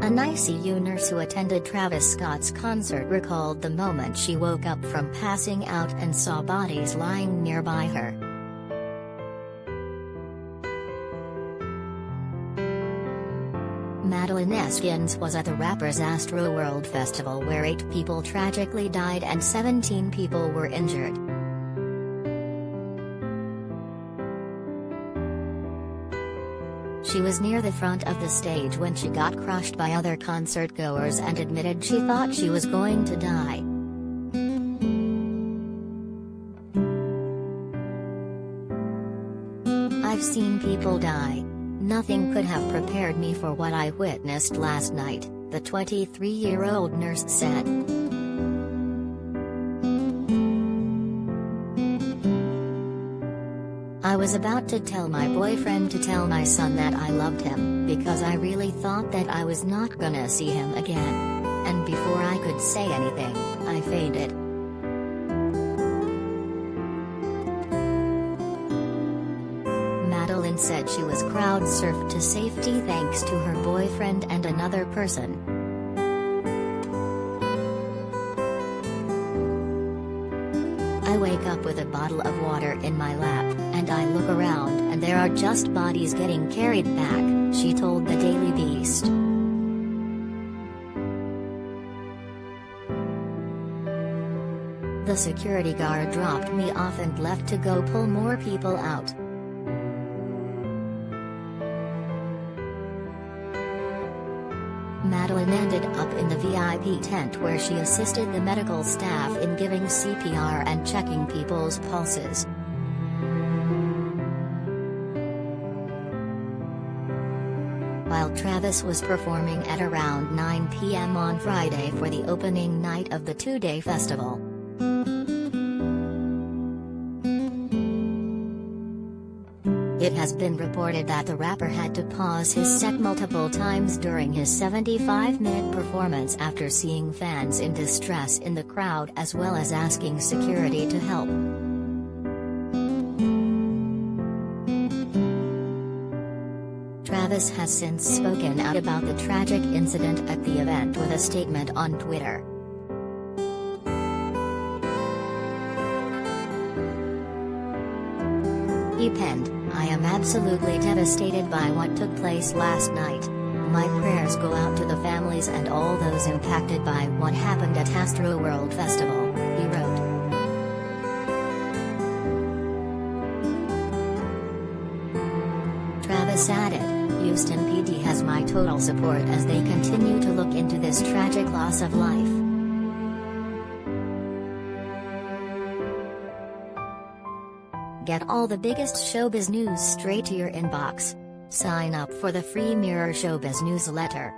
An ICU nurse who attended Travis Scott's concert recalled the moment she woke up from passing out and saw bodies lying nearby her. Madeline Eskins was at the rapper's Astroworld Festival where 8 people tragically died and 17 people were injured. She was near the front of the stage when she got crushed by other concert-goers and admitted she thought she was going to die. "I've seen people die. Nothing could have prepared me for what I witnessed last night," the 23-year-old nurse said. "I was about to tell my boyfriend to tell my son that I loved him, because I really thought that I was not gonna see him again. And before I could say anything, I fainted." Madeline said she was crowd-surfed to safety thanks to her boyfriend and another person. "I wake up with a bottle of water in my lap, and I look around and there are just bodies getting carried back," she told the Daily Beast. "The security guard dropped me off and left to go pull more people out. Madeline ended up in the VIP tent where she assisted the medical staff in giving CPR and checking people's pulses. While Travis was performing at around 9 p.m. on Friday for the opening night of the 2-day festival. It has been reported that the rapper had to pause his set multiple times during his 75-minute performance after seeing fans in distress in the crowd as well as asking security to help. Travis has since spoken out about the tragic incident at the event with a statement on Twitter. He penned, "I am absolutely devastated by what took place last night. My prayers go out to the families and all those impacted by what happened at Astroworld Festival," he wrote. Travis added, "Houston PD has my total support as they continue to look into this tragic loss of life." Get all the biggest showbiz news straight to your inbox. Sign up for the free Mirror Showbiz newsletter.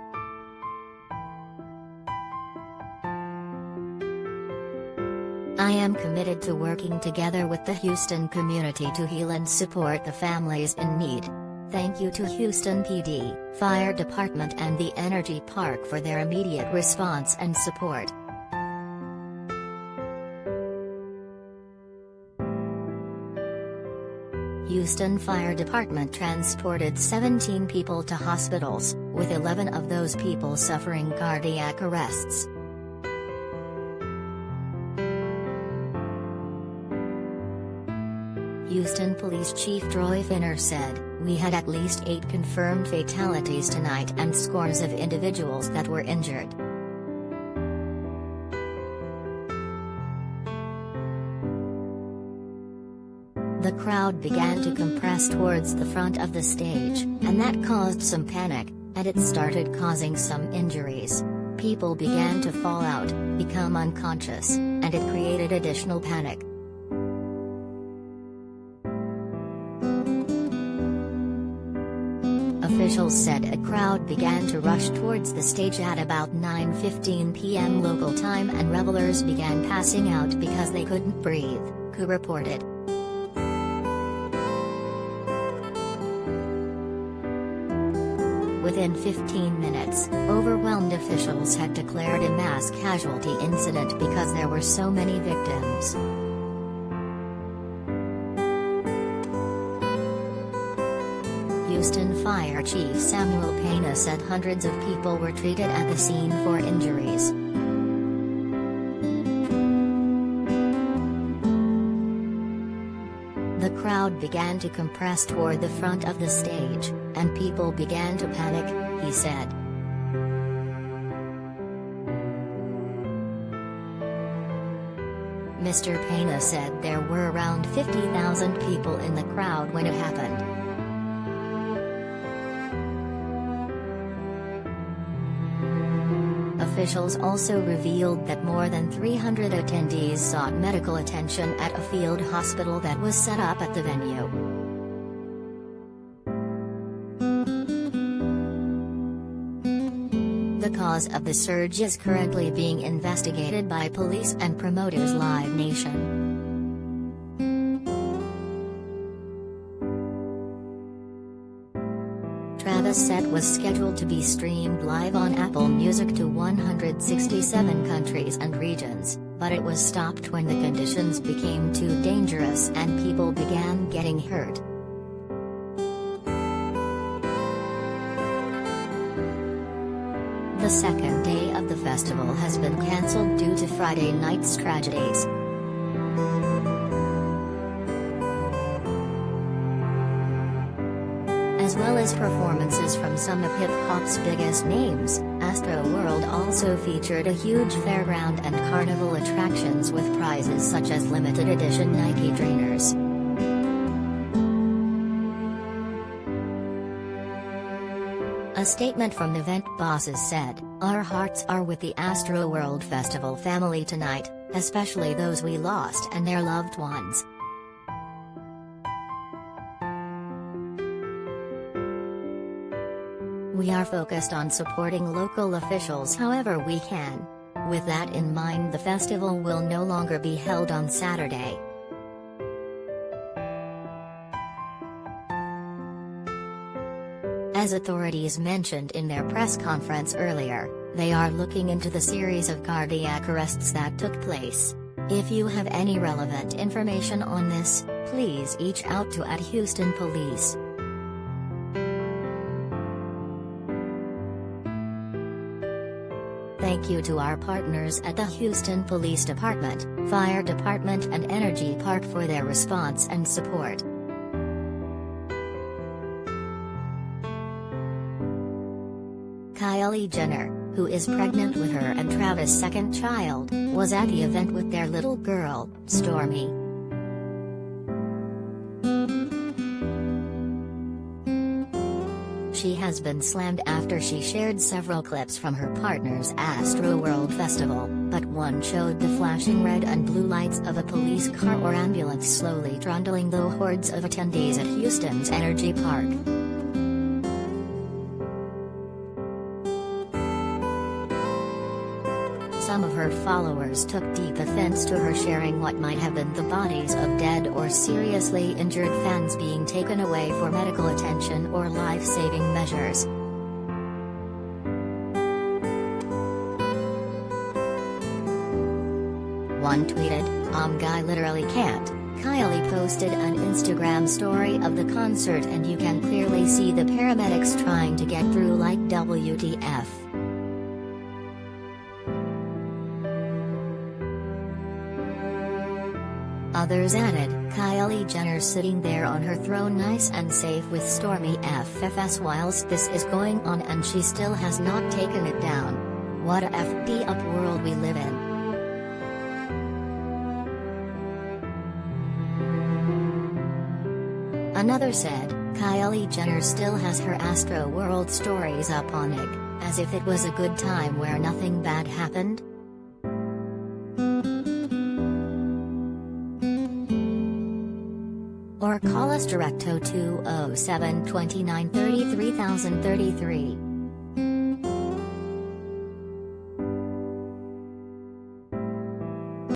I am committed to working together with the Houston community to heal and support the families in need. Thank you to Houston PD, Fire Department and the Energy Park for their immediate response and support. Houston Fire Department transported 17 people to hospitals, with 11 of those people suffering cardiac arrests. Houston Police Chief Troy Finner said, "We had at least 8 confirmed fatalities tonight and scores of individuals that were injured." The crowd began to compress towards the front of the stage, and that caused some panic, and it started causing some injuries. People began to fall out, become unconscious, and it created additional panic. Officials said a crowd began to rush towards the stage at about 9:15 p.m. local time and revelers began passing out because they couldn't breathe, WHO reported. Within 15 minutes, overwhelmed officials had declared a mass casualty incident because there were so many victims. Houston Fire Chief Samuel Pena said hundreds of people were treated at the scene for injuries. The crowd began to compress toward the front of the stage, and people began to panic, he said. Mr. Pena said there were around 50,000 people in the crowd when it happened. Officials also revealed that more than 300 attendees sought medical attention at a field hospital that was set up at the venue. The cause of the surge is currently being investigated by police and promoters Live Nation. Travis' set was scheduled to be streamed live on Apple Music to 167 countries and regions, but it was stopped when the conditions became too dangerous and people began getting hurt. The second day of the festival has been cancelled due to Friday night's tragedies. As well as performances from some of hip-hop's biggest names, Astroworld also featured a huge fairground and carnival attractions with prizes such as limited edition Nike trainers. A statement from event bosses said, "Our hearts are with the Astroworld Festival family tonight, especially those we lost and their loved ones. We are focused on supporting local officials however we can. With that in mind, the festival will no longer be held on Saturday." As authorities mentioned in their press conference earlier, they are looking into the series of cardiac arrests that took place. If you have any relevant information on this, please reach out to @Houston Police. Thank you to our partners at the Houston Police Department, Fire Department and Energy Park for their response and support. Kylie Jenner, who is pregnant with her and Travis' second child, was at the event with their little girl, Stormy. She has been slammed after she shared several clips from her partner's Astroworld Festival, but one showed the flashing red and blue lights of a police car or ambulance slowly trundling the hordes of attendees at Houston's Energy Park. Some of her followers took deep offense to her sharing what might have been the bodies of dead or seriously injured fans being taken away for medical attention or life-saving measures. One tweeted, "Guy literally can't." Kylie posted an Instagram story of the concert and you can clearly see the paramedics trying to get through like WTF. Others added, "Kylie Jenner sitting there on her throne nice and safe with Stormy FFS whilst this is going on and she still has not taken it down. What a FD up world we live in." Another said, "Kylie Jenner still has her Astroworld stories up on IG, as if it was a good time where nothing bad happened." Or call us direct 0207 29 33 033.